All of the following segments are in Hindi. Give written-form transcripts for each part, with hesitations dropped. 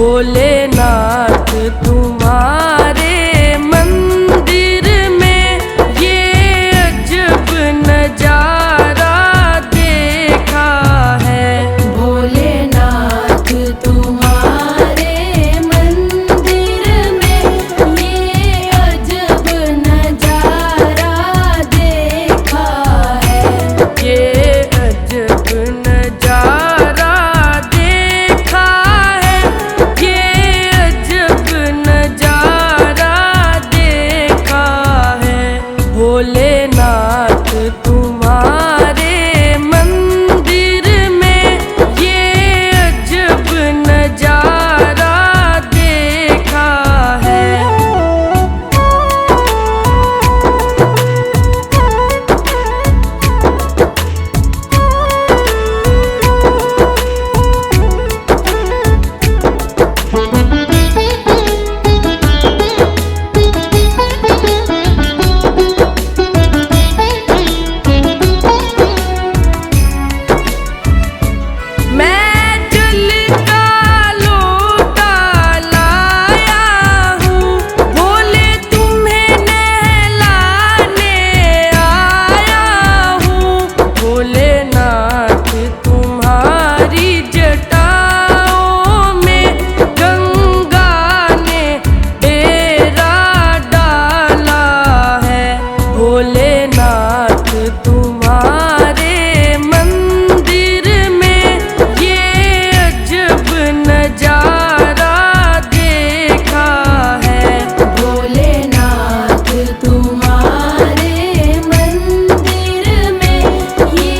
भोलेनाथ तुम्हारे मंदिर में ये अजब नजारा देखा है। भोलेनाथ तुम्हारे मंदिर में ये अजब नजारा देखा है। ये अजब नजारा देखा है। ये अजब नजारा देखा है। भोलेनाथ तुम्हारे मंदिर में ये अजब नजारा देखा है। मैं जल का लोटा लाया हूँ, भोले तुम्हें नहलाने आया हूँ। भोलेनाथ तुम्हारी जटाओं में गंगा ने डेरा डाला है। भोलेनाथ तुम्हारे मंदिर में ये अजब नजारा देखा है। भोलेनाथ तुम्हारे मंदिर में ये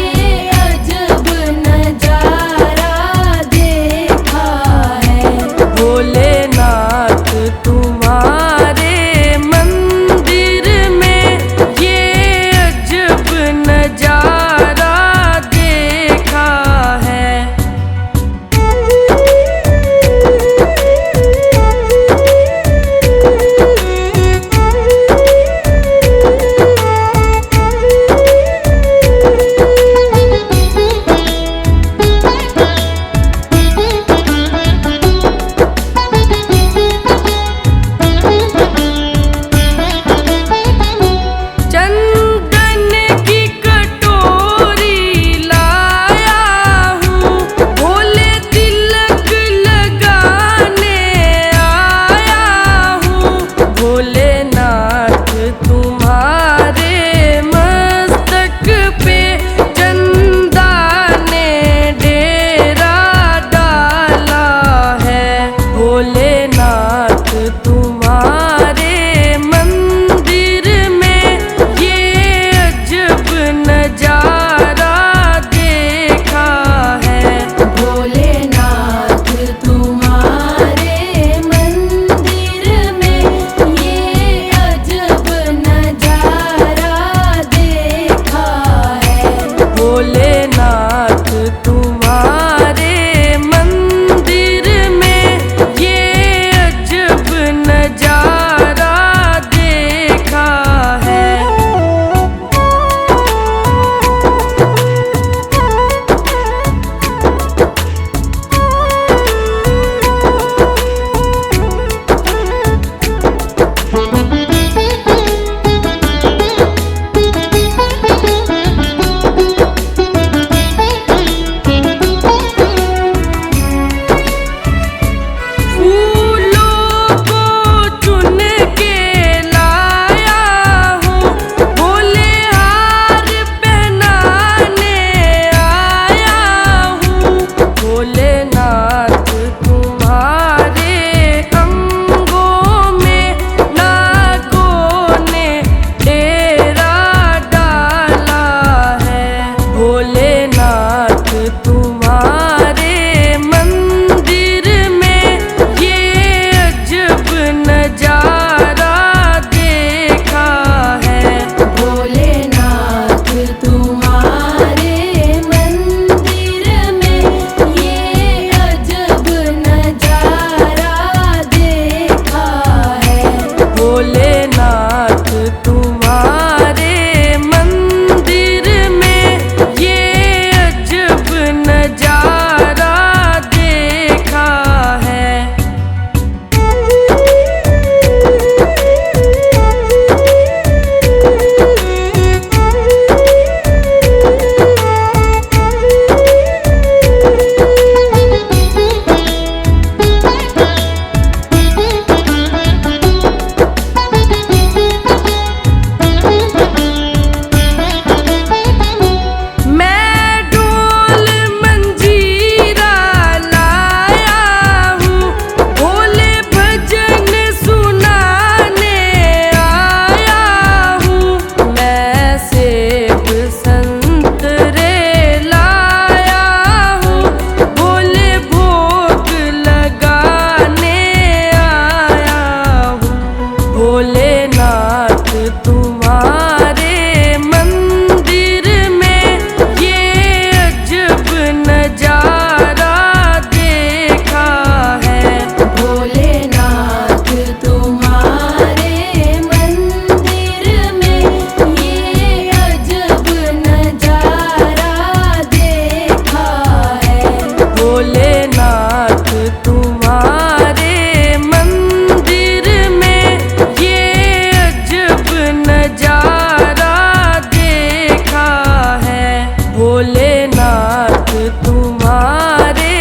भोलेनाथ तुम्हारे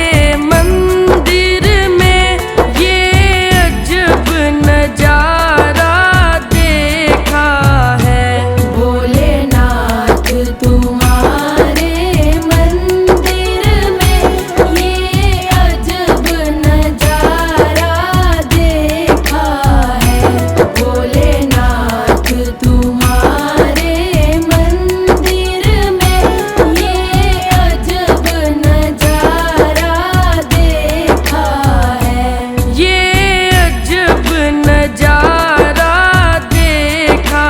मंदिर में ये अजब नजारा देखा है। भोलेनाथ तुम्हारे मंदिर में ये अजब नजारा देखा है। भोलेनाथ तुम्हारे मंदिर में ये अजब नजारा देखा है। ये अजब नजारा देखा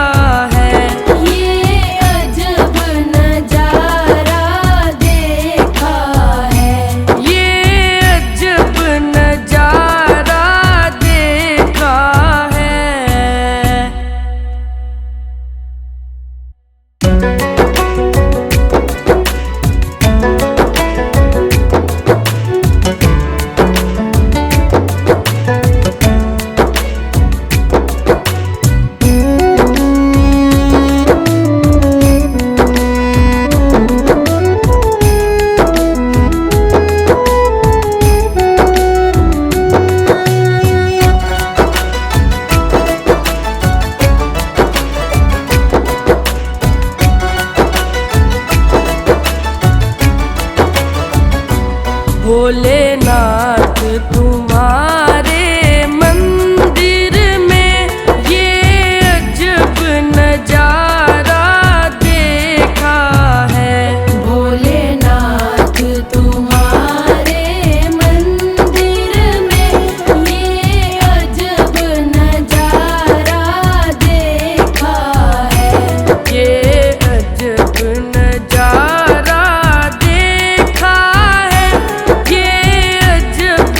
है। ये अजब नजारा देखा है। ये अजब नजारा देखा है। भोलेनाथ तुम्हारे मंदिर में ये अजब नजारा देखा है। भोलेनाथ तुम्हारे मंदिर में ये अजब नजारा देखा है। ये अजब नजारा देखा है। ये अजब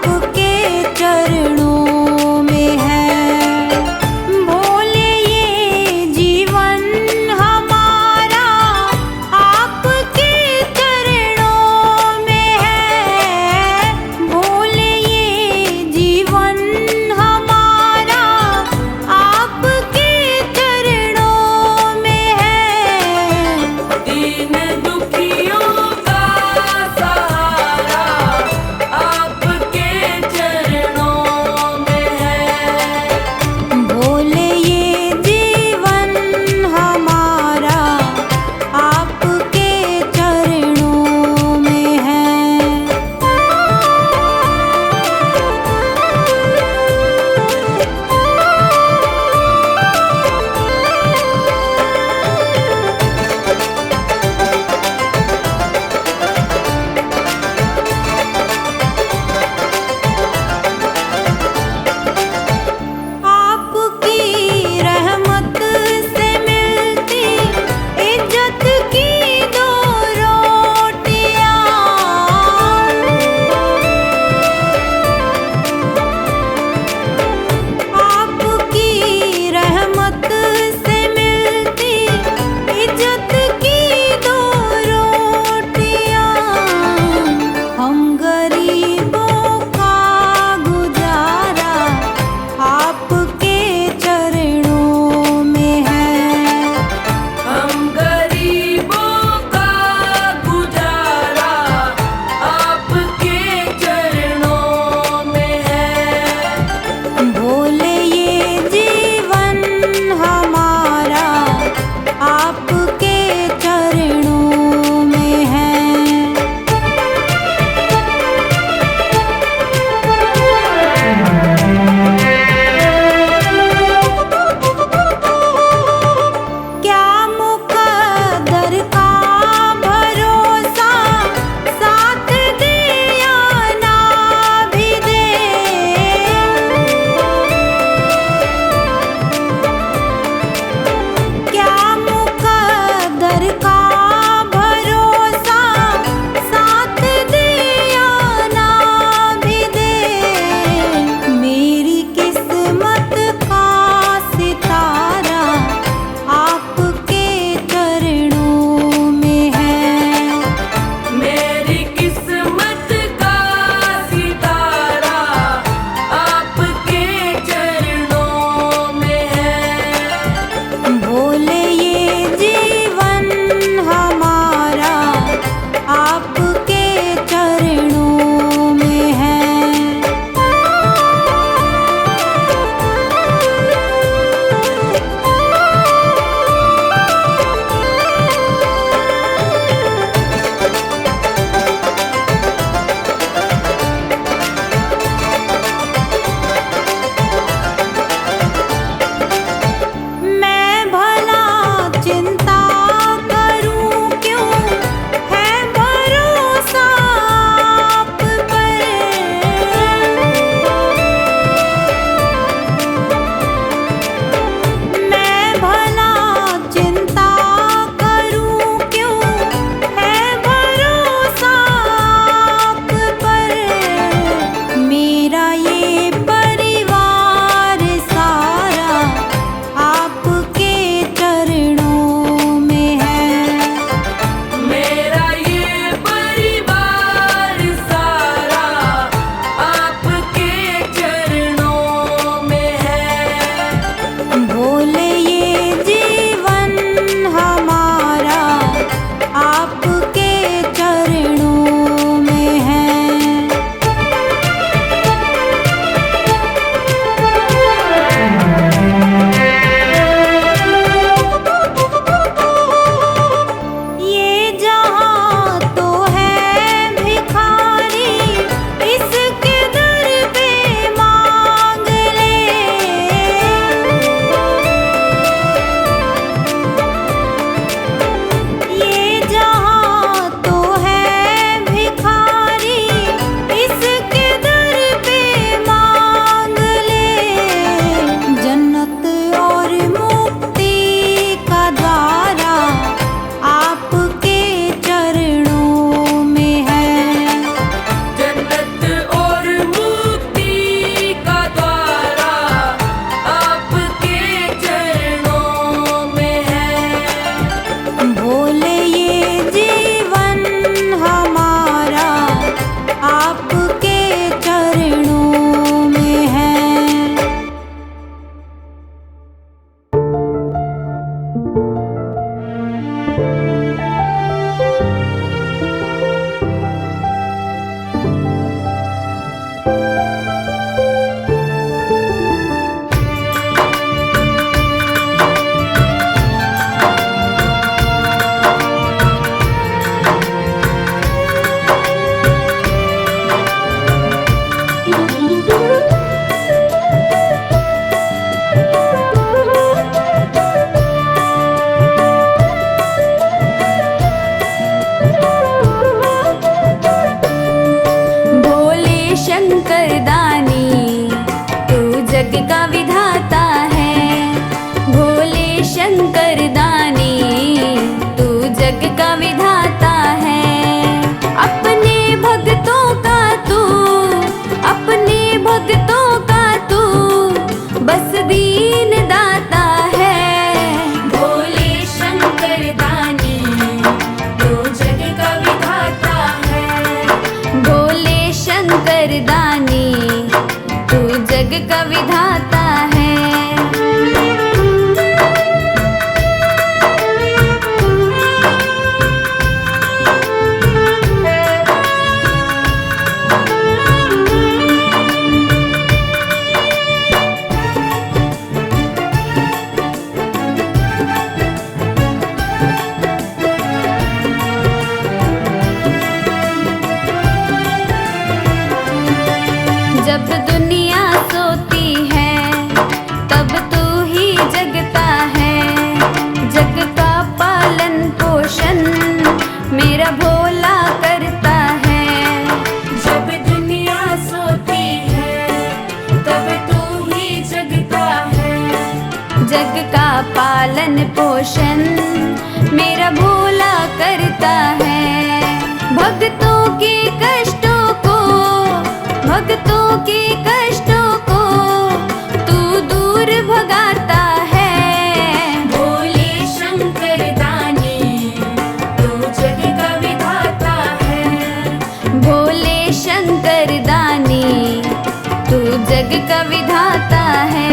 आपके चरणों में है। भोले ये जीवन हमारा आपके चरणों में है। भोले ये जीवन हमारा आपके चरणों में है। दीन दुखियों का सहारा आपके भोले शंकर दानी तू जग का विधाता है। भोले शंकर दानी तू जग का विधाता है। अपने भक्तों का तू, अपने भक्तों का तू बस दीन दाता है। भोले शंकर दानी तू जग का विधाता है। भोले शंकर दानी तू जग का विधाता है। जब दुनिया सोती है तब तू ही जगता है। जग का पालन पोषण मेरा भोला करता है। जब दुनिया सोती है तब तू ही जगता है। जग का पालन पोषण मेरा भोला करता है। भक्तों के कष्टों को, भक्तों के कष्टों को तू दूर भगाता है। भोले शंकर दानी तू जग का विधाता है। भोले शंकर दानी तू जग का विधाता है।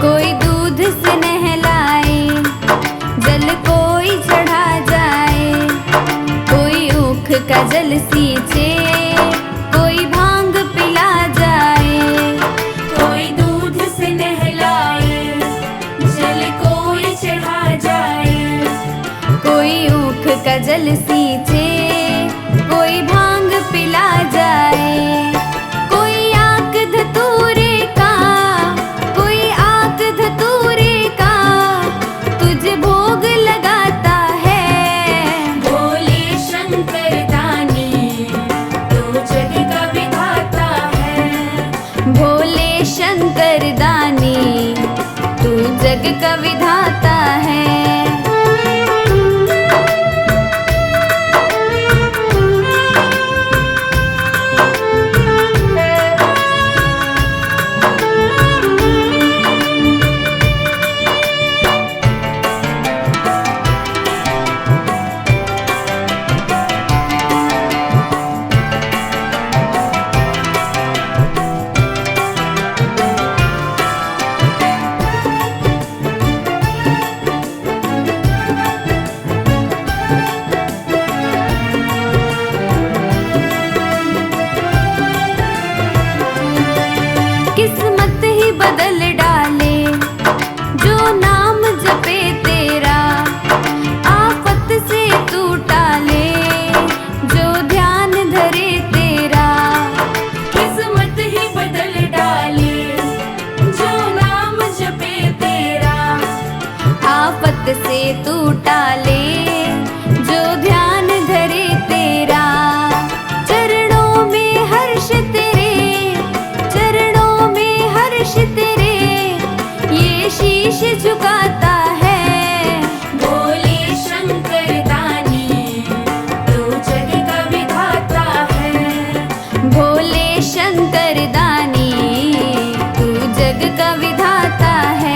कोई दूध से नहलाए, जल कोई चढ़ा जाए। कोई ऊख का जल सींचे, कोई भांग पिला जाए। कोई दूध से नहलाए, जल कोई चढ़ा जाए। कोई ऊख का जल सींचे, कोई भांग पिला जाए। कोई आक धतूरे का, कोई आक धतूरे का तुझे भोग लगाता है। भोले शंकर दानी तू जग का विधाता है। भोले शंकर दानी तू जग का विधाता है। किस्मत ही बदल डाले जो नाम जपे तेरा। आफत से तू टाले जो ध्यान धरे तेरा। किस्मत ही बदल डाले जो नाम जपे तेरा। आफत से तू टाले जो ध्यान धरे तेरा। चरणों में हर्ष तेरे, चरणों में हर्ष तेरे ये शीश झुकाता है। भोले शंकर दानी तू जग का विधाता है। भोले शंकर दानी तू जग का विधाता है।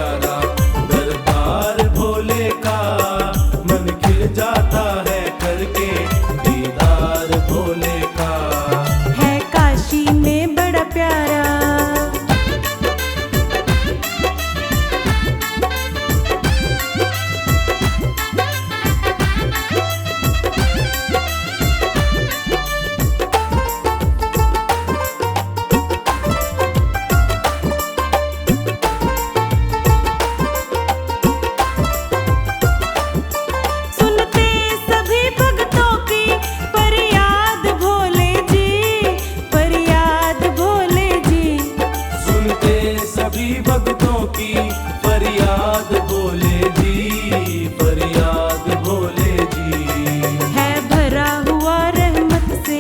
प्यारा दरबार भोले का, मन खिल जाता है करके दीदार भोले का। है काशी में बड़ा प्यारा, सुनते सभी भक्तों की फरियाद भोले जी, फरियाद भोले जी। सुनते सभी भक्तों की फरियाद भोले जी, फरियाद भोले जी। है भरा हुआ रहमत से,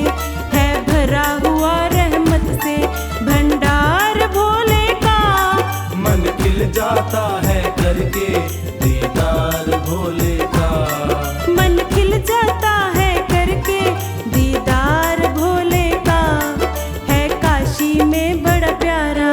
है भरा हुआ रहमत से भंडार भोले का, मन खिल जाता है करके दीदार भोले का। मन खिल जाता है करके दीदार भोले का। है काशी में बड़ा प्यारा।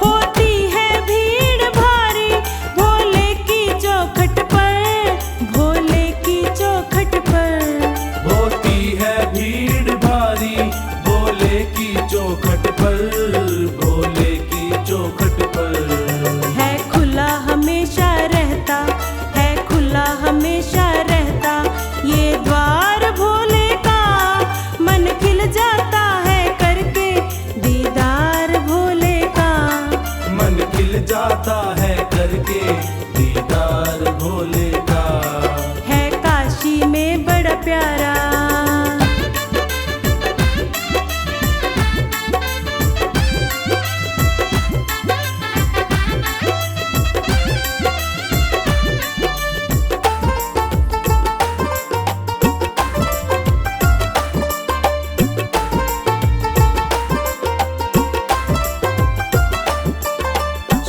होती है भीड़ भारी भोले की चौखट पर, भोले की चौखट पर। होती है भीड़ भारी भोले की चौखट पर, भोले की चौखट पर। है खुला हमेशा रहता, है खुला हमेशा रहता ये द्वार भोले का, मन खिल जाता है करके दीदार भोले का। मन खिल जाता है करके दीदार भोले का। है काशी में बड़ा प्यारा।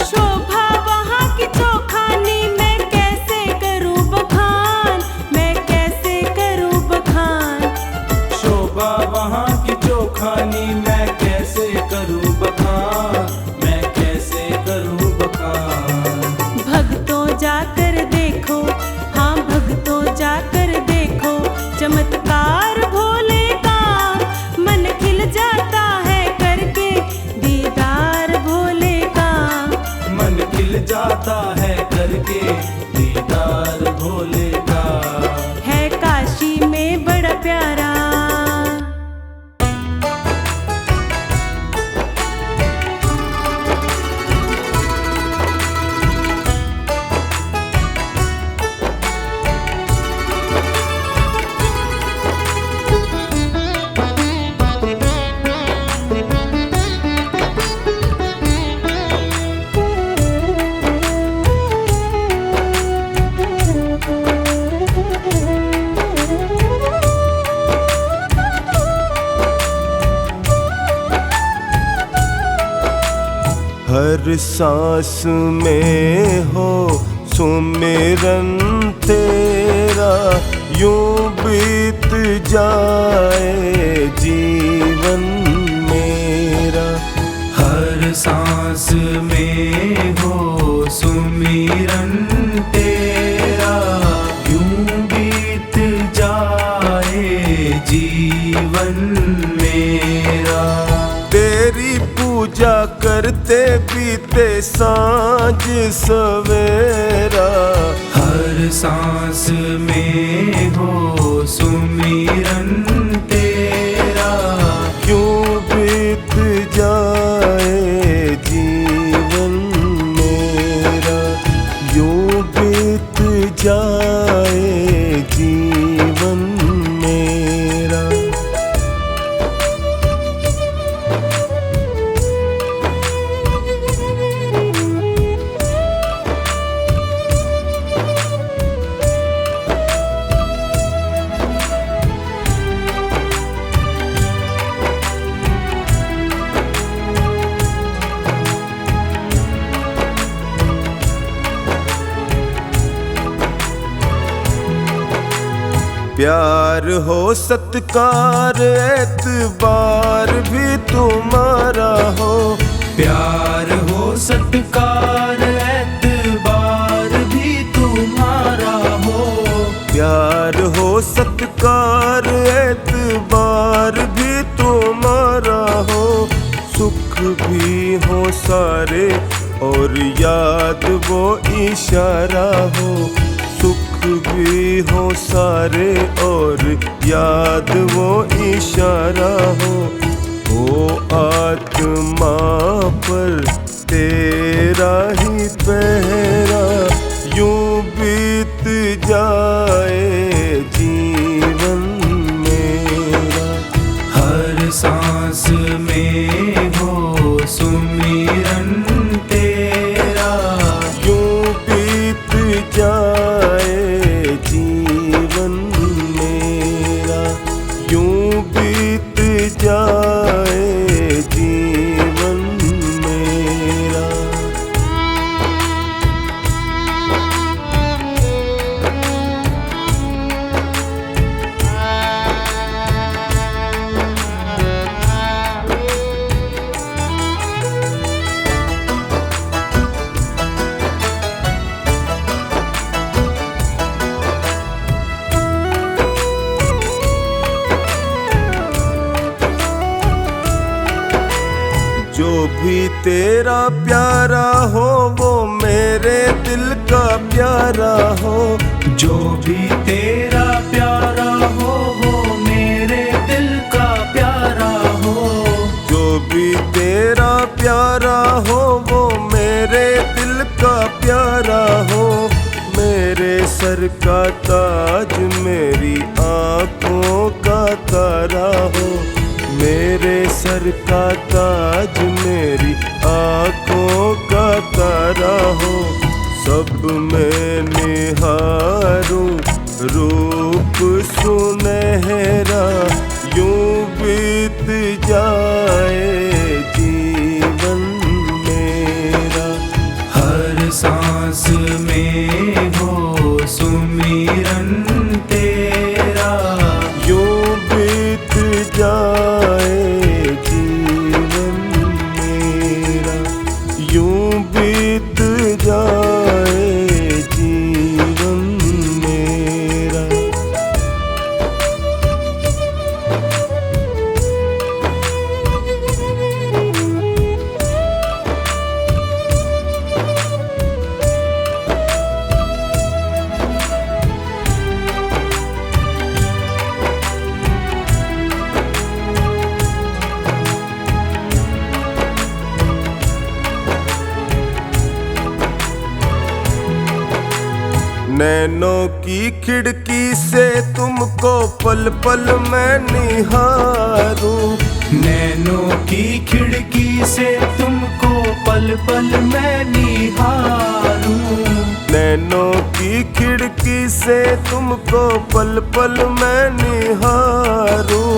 शोभा वहाँ की चौखानी मैं कैसे करूँ बखान, मैं कैसे करूँ बखान। शोभा वहाँ की चौखानी मैं कैसे करूँ बखान, मैं कैसे करूँ बखान। भक्तों जाकर देखो, हाँ भक्तों जाकर देखो चमत्कार भोले का, मन खिल जाता है करके दीदार भोले का। मन खिल जाता है करके दीदार भोले का। है काशी में बड़ा प्यारा। हर सांस में हो सुमिरन तेरा, यूं बीत जाए जीवन मेरा। हर सांस में हो सुमिरन तेरा, यूं बीत जाए जीवन मेरा। तेरी पूजा करते बीते सांझ सवेरा। हर सांस में हो सुमिरन तेरा, यूं बीत जाए जीवन मेरा, यूं बीत जाए जीवन मेरा। प्यार हो सत्कार एतबार भी तुम्हारा हो। प्यार हो सत्कार एतबार भी तुम्हारा हो। प्यार हो सत्कार एतबार भी तुम्हारा हो। सुख भी हो सारे और याद वो इशारा हो। सुख भी हो सारे और याद वो इशारा हो। आत्मा पर तेरा ही पहरा यूं बीत जाए जीवन मेरा। हर सांस में हो सुमिरन तेरा। यूं बीत जाए जीवन मेरा। यूं बीत जाए जीवन मेरा। जो भी तेरा प्यारा हो वो मेरे दिल का प्यारा हो। जो भी तेरा प्यारा हो वो मेरे दिल का प्यारा हो। जो भी तेरा प्यारा हो वो मेरे दिल का प्यारा हो। मेरे सर का ताज मेरी आँखों का तारा हो। मेरे सर का ताज मेरी आँखों का तारा हो। सब में निहारूं रूप सुनहरा यूं बीत जाए जीवन मेरा। हर सांस में हो सुमिरन तेरा। यूं बीत जाए जीवन मेरा। यूं बीत जाए जीवन मेरा। नैनों की खिड़की से तुमको पल पल मैं निहारूं। नैनों की खिड़की से तुमको पल पल मैं निहारूं। नैनों की खिड़की से तुमको पल पल मैं निहारूं।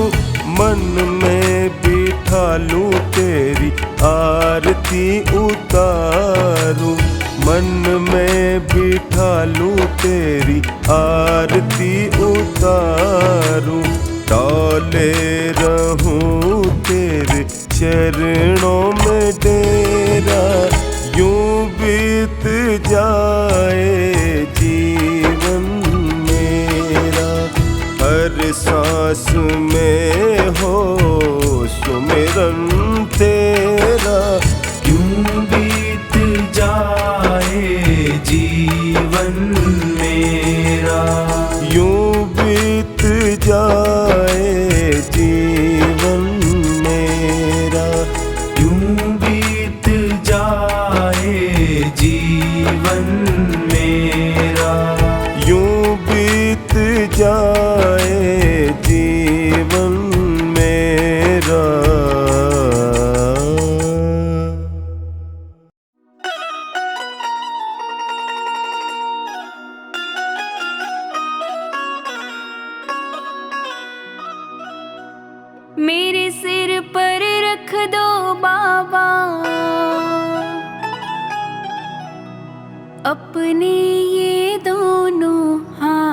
मन में बिठा लूं तेरी आरती उतारूं। मन में बिठा लूं तेरी आरती उतारूं। डाले रहूं तेरे चरणों में डेरा यूं बीत जाए जीवन मेरा। हर सांस में हो सुमिरन तेरा। यूं बीत जाए जीवन मेरा। यूं बीत जाए जीवन मेरा। यूं बीत जाए जीवन मेरा। यूं बीत जाए जीवन मेरा। मेरे सिर पर रख दो बाबा अपने ये दोनों हाथ।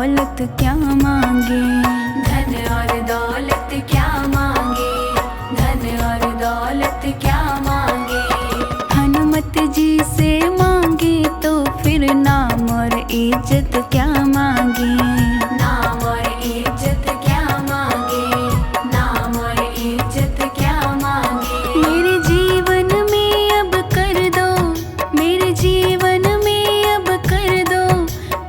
दौलत क्या मांगे, धन और दौलत क्या मांगे, धन और दौलत क्या मांगे। हनुमत जी से मांगे तो फिर नाम और इज्जत क्या मांगे, नाम और इज्जत क्या मांगे, नाम और इज्जत क्या मांगे। मेरे जीवन में अब कर दो, मेरे जीवन में अब कर दो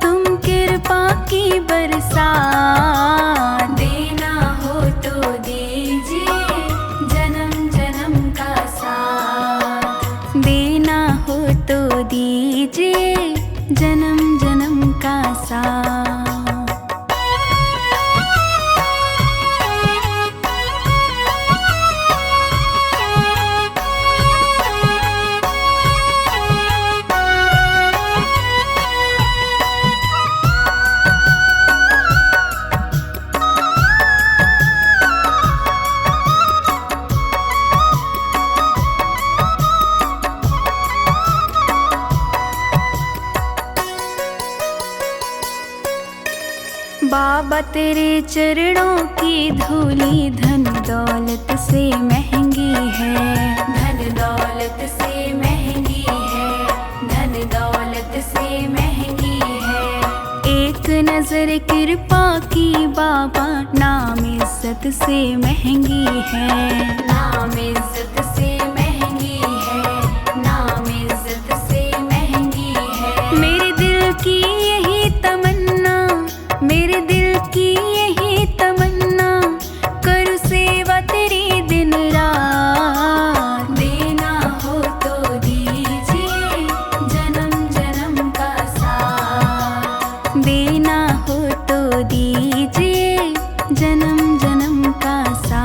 तुम कृपा की बरसात। देना हो तो दीजिए जन्म जन्म का साथ, देना हो तो दीजिए जन्म जन्म का साथ। बाबा तेरे चरणों की धूली धन दौलत से महंगी है, धन दौलत से महंगी है, धन दौलत से महंगी है। एक नजर कृपा की बाबा नाम इज्जत से महंगी है, नाम इज्जत से महंगी है, नाम इज्जत से महंगी है। मेरे दिल की यही तमन्ना, मेरे दिल की यही तमन्ना कर सेवा तेरी दिन रात। देना हो तो दीजिए जन्म जन्म का साथ, देना हो तो दीजिए जन्म जन्म का साथ।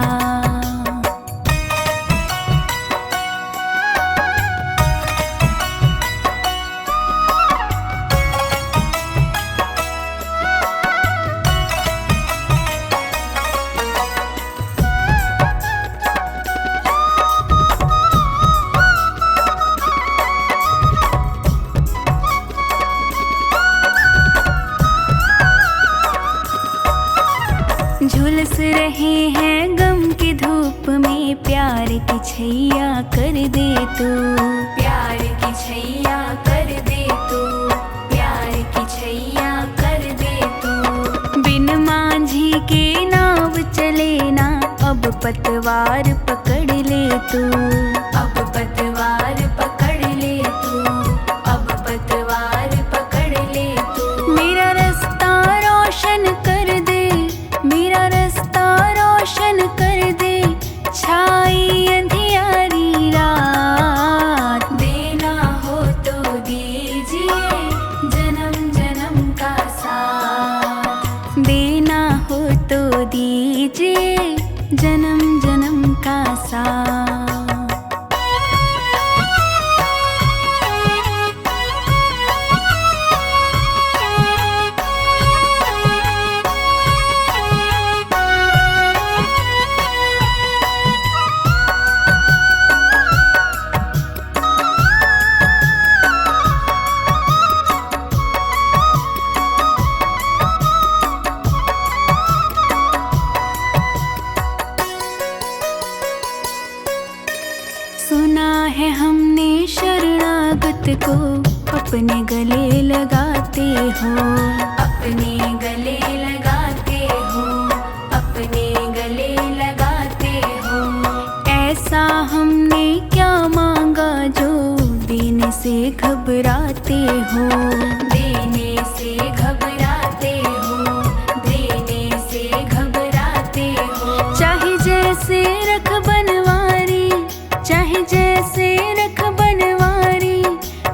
झुलस रहे हैं गम की धूप में, प्यार की छैया कर दे तू, प्यार की छैया कर दे तू, प्यार की छैया कर दे तू। बिन मांझी के नाव चले ना, अब पतवार पकड़ ले तू, अब पतवार पकड़ ले तू, अब पतवार पकड़ ले तू। मेरा रास्ता रोशन कर दे, मेरा रास्ता रोशन कर दे, छाई अंधियारी रात। देना हो तो दीजिए जन्म जन्म का साथ, देना हो तो दीजिए जन्म जन्म का साथ। सुना है हमने शरणागत को अपने गले लगाते हो, अपने गले लगाते हो, अपने गले लगाते हो। ऐसा हमने क्या मांगा जो देने से घबराते हो, देने से घबराते हो, देने से घबराते हो। चाहे जैसे रख बनवारी, चाहे जैसे रख बनवारी,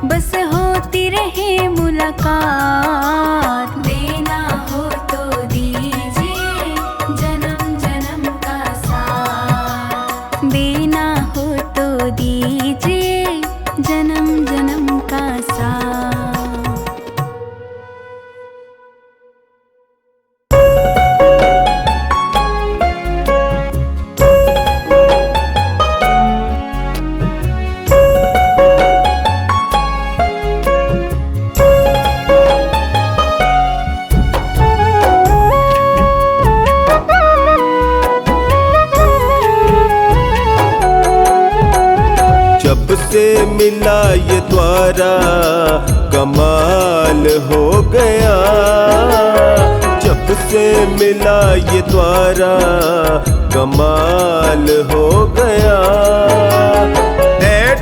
बस होती रहे मुलाकात। देना हो तो दीजिए जन्म जन्म का साथ, देना हो तो दीजिए जन्म जन्म का साथ। मिला ये द्वारा कमाल हो गया। जब से मिला ये द्वारा कमाल हो गया।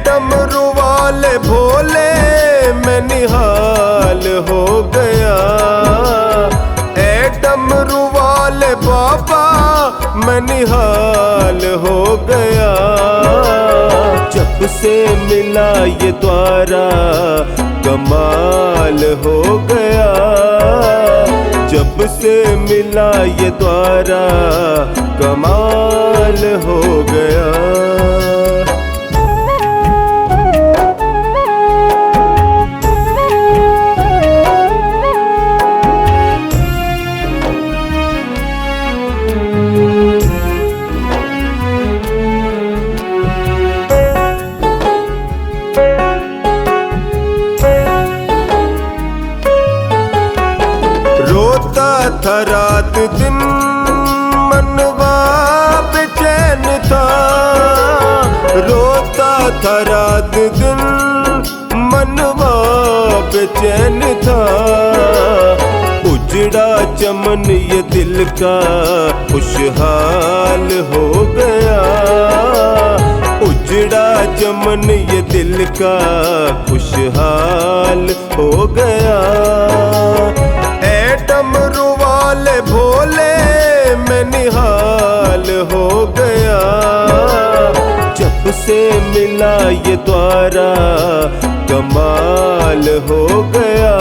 डमरू वाले भोले मैं निहाल हो गया। डमरू वाले बाबा मैं निहाल हो गया। जब से मिला ये द्वारा कमाल हो गया। जब से मिला ये द्वारा कमाल हो गया। रोता था रात दिन मनवा बेचैन था। रोता था रात दिन मनवा बेचैन था। उजड़ा चमन ये दिल का खुशहाल हो गया। उजड़ा चमन ये दिल का खुशहाल हो गया। डमरू वाले भोले मैं निहाल हो गया। जब से मिला ये द्वारा कमाल हो गया।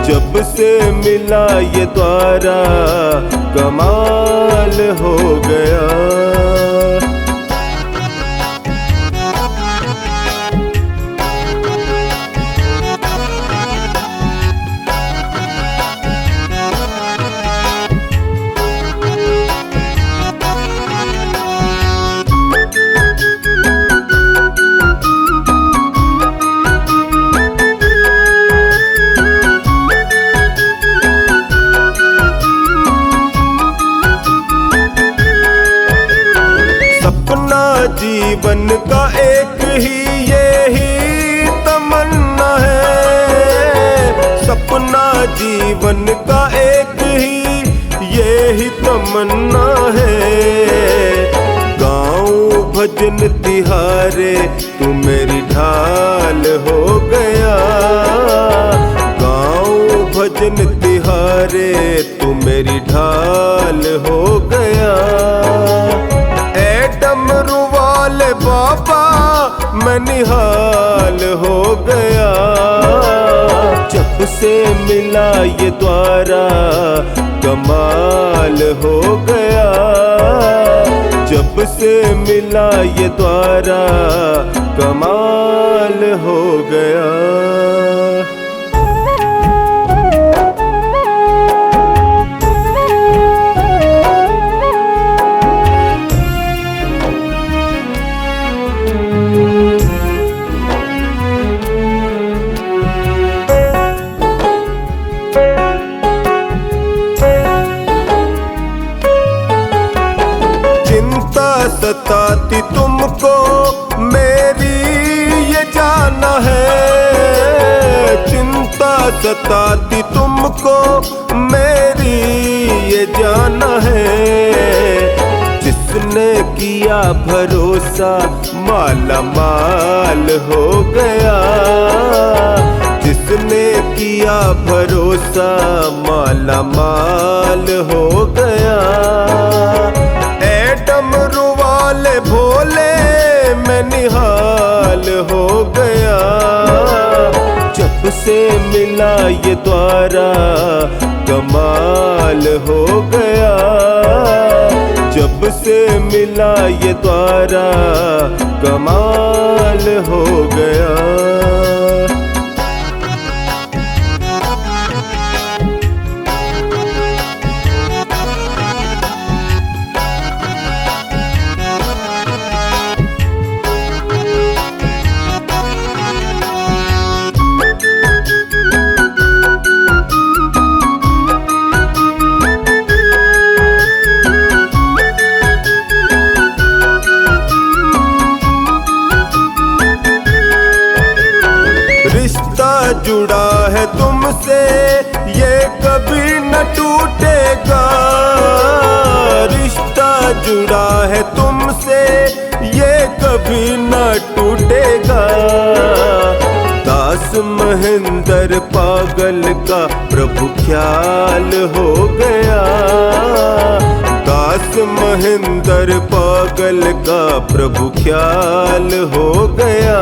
जब से मिला ये द्वारा कमाल हो गया। सपना जीवन का एक ही यही तमन्ना है। सपना जीवन का एक ही यही तमन्ना है। गाँव भजन तिहारे तू मेरी ढाल हो गया। गाँव भजन तिहारे तू मेरी ढाल हो गया। डमरू वाले बाबा मैं निहाल हो गया। जब से मिला ये द्वारा कमाल हो गया। जब से मिला ये द्वारा कमाल हो गया। सताती तुमको मेरी ये जाना है। चिंता सताती तुमको मेरी ये जाना है। जिसने किया भरोसा माला माल हो गया। जिसने किया भरोसा माला माल हो गया। डमरू वाले भोले मैं निहाल हो गया। जब से मिला ये द्वारा कमाल हो गया। जब से मिला ये द्वारा कमाल हो गया। जुड़ा है तुमसे ये कभी न टूटेगा, रिश्ता जुड़ा है तुमसे ये कभी न टूटेगा। दास महेंद्र पागल का प्रभु ख्याल हो गया, दास महेंद्र पागल का प्रभु ख्याल हो गया।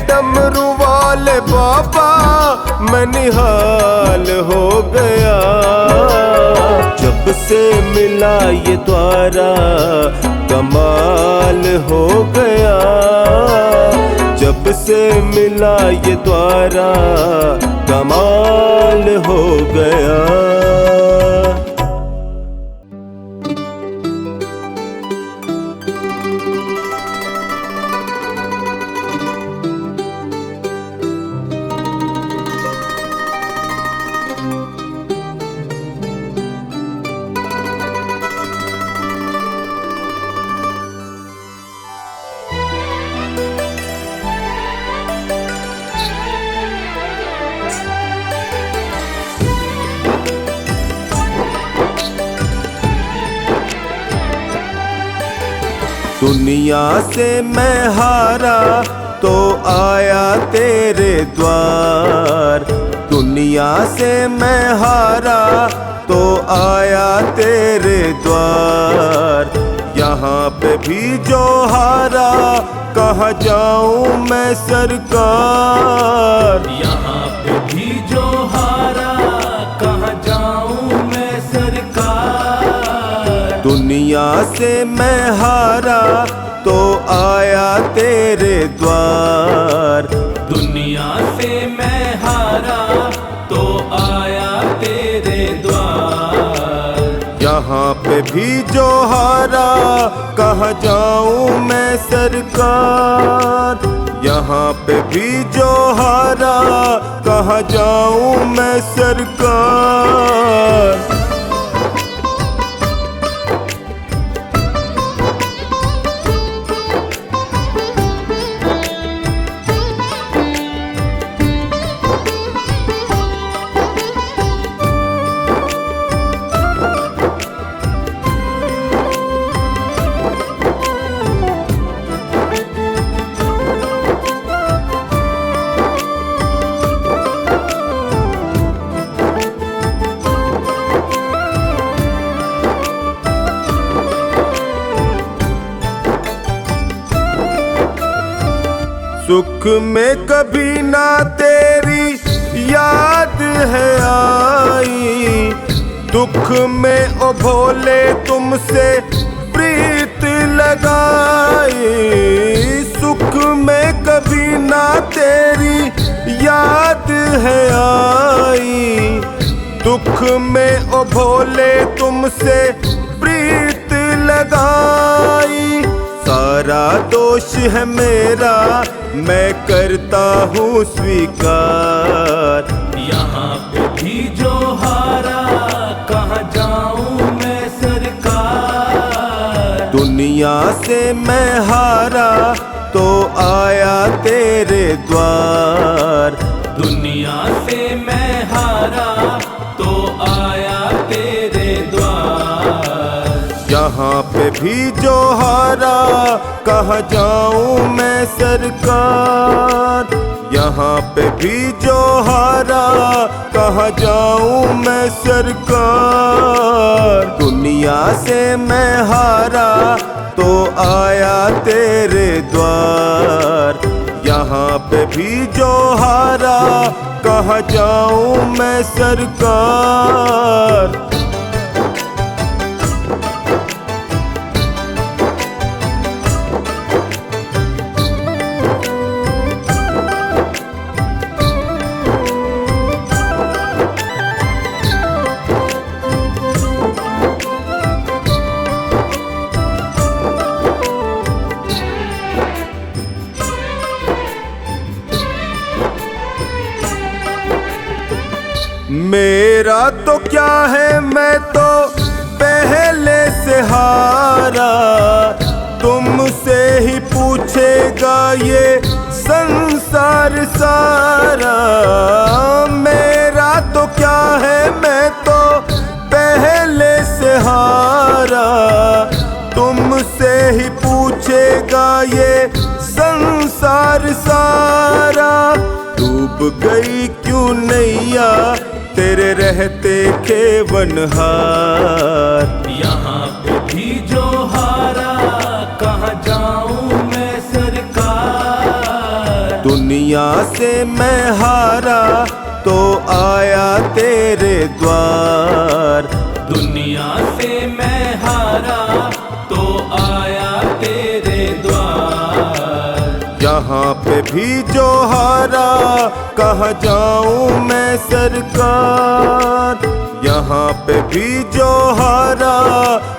डमरू वाले बाबा मैं निहाल हो गया, जब से मिला ये द्वारा कमाल हो गया, जब से मिला ये द्वारा कमाल हो गया। दुनिया से मैं हारा तो आया तेरे द्वार, दुनिया से मैं हारा तो आया तेरे द्वार। यहाँ पे भी जो हारा कहाँ जाऊँ मैं सरकार, यहाँ पे भी जो हारा कहाँ जाऊँ मैं सरकार। दुनिया से मैं हारा तो आया तेरे द्वार, दुनिया से मैं हारा तो आया तेरे द्वार। यहाँ पे भी जो हारा कहाँ जाऊँ मैं सरकार, यहाँ पे भी जो हारा कहाँ जाऊँ मैं सरकार। सुख में कभी ना तेरी याद है आई, दुख में ओ भोले तुमसे प्रीत लगाई। सुख में कभी ना तेरी याद है आई, दुख में ओ भोले तुमसे प्रीत लगाई। सारा दोष है मेरा मैं करता हूँ स्वीकार, यहाँ पे भी जो हारा कहाँ जाऊँ मैं सरकार। दुनिया से मैं हारा तो आया तेरे द्वार, दुनिया से मैं हारा तो आया तेरे द्वार। यहाँ पे भी जो हारा कहाँ जाऊँ मैं सरकार, यहाँ पे भी जो हारा कहाँ जाऊँ मैं सरकार। दुनिया से मैं हारा तो आया तेरे द्वार, यहाँ पे भी जो हारा कहाँ जाऊँ मैं सरकार। मेरा तो क्या है मैं तो पहले से हारा, तुमसे ही पूछेगा ये संसार सारा। मेरा तो क्या है, मैं तो पहले से हारा। तुमसे ही पूछेगा ये संसार सारा। डूब गई क्यों नैया तेरे रहते खेवनहार। यहाँ पे भी जो हारा, कहाँ जाऊं मैं सरकार। दुनिया से मैं हारा तो आया तेरे द्वार। दुनिया से मैं हारा तो आया तेरे द्वार। यहाँ पे भी जो हारा कहाँ जाऊं मैं सरकार। यहाँ पे भी जो हारा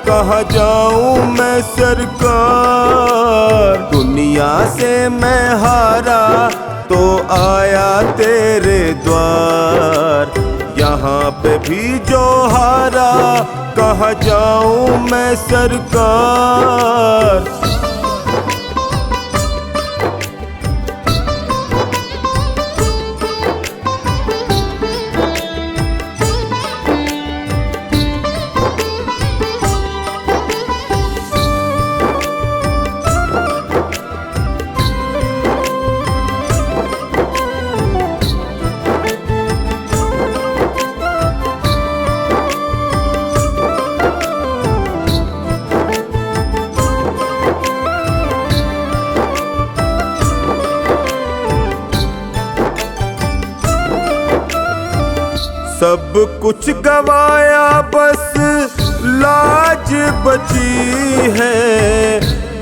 कहाँ जाऊं मैं सरकार। दुनिया से मैं हारा तो आया तेरे द्वार। यहाँ पे भी जो हारा कहाँ जाऊं मैं सरकार। सब कुछ गवाया बस लाज बची है।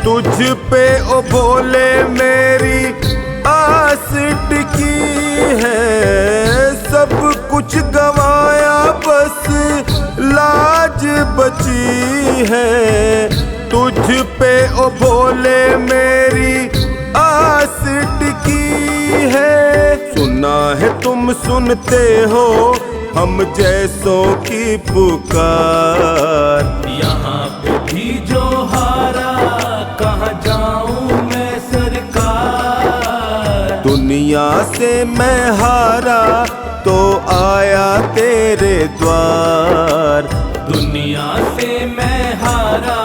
तुझ पे ओ भोले मेरी आस टिकी है। सब कुछ गवाया बस लाज बची है। तुझ पे ओ भोले मेरी आस टिकी है। सुना है तुम सुनते हो हम जैसों की पुकार। यहाँ पे भी जो हारा, कहाँ जाऊं मैं सरकार। दुनिया से मैं हारा तो आया तेरे द्वार। दुनिया से मैं हारा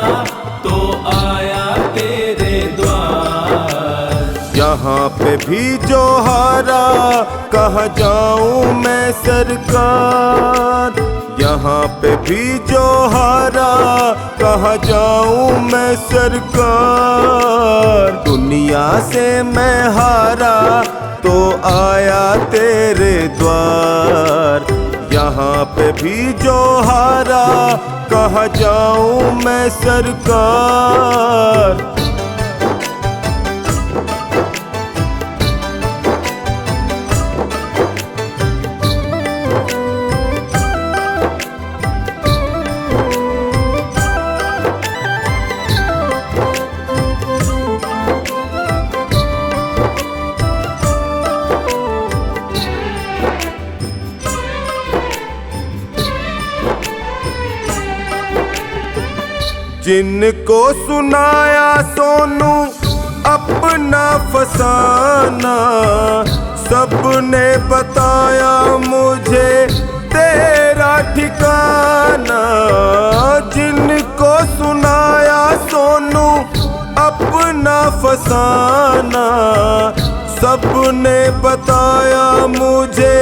तो आया तेरे द्वार। यहाँ पे भी जो हारा कहाँ जाऊं मैं सरकार। यहाँ पे भी जो हारा कहाँ जाऊं मैं सरकार। दुनिया से मैं हारा तो आया तेरे द्वार। यहाँ पे भी जो हारा कहाँ जाऊं मैं सरकार। जिनको सुनाया सोनू अपना फसाना। सबने बताया मुझे तेरा ठिकाना। जिनको सुनाया सोनू अपना फसाना। सबने बताया मुझे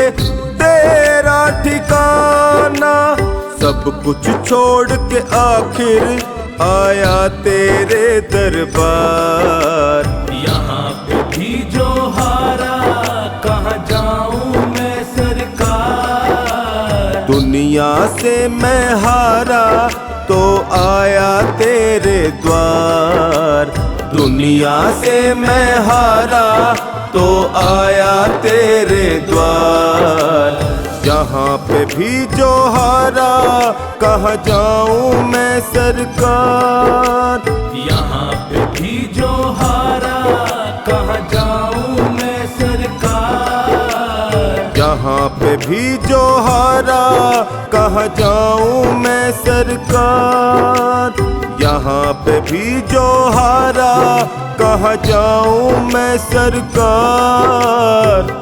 तेरा ठिकाना। सब कुछ छोड़ के आखिर आया तेरे दरबार। यहाँ पे भी जो हारा, कहाँ जाऊं मैं सरकार। दुनिया से मैं हारा तो आया तेरे द्वार। दुनिया से मैं हारा तो आया तेरे द्वार। यहाँ पे भी जो हारा कहाँ जाऊं मैं सरकार। यहाँ पे भी जो हारा, कहाँ जाऊं मैं सरकार। यहाँ पे भी जो हारा कहाँ जाऊं मैं सरकार। यहाँ पे ही जो हारा, कहाँ जाऊं मैं सरकार।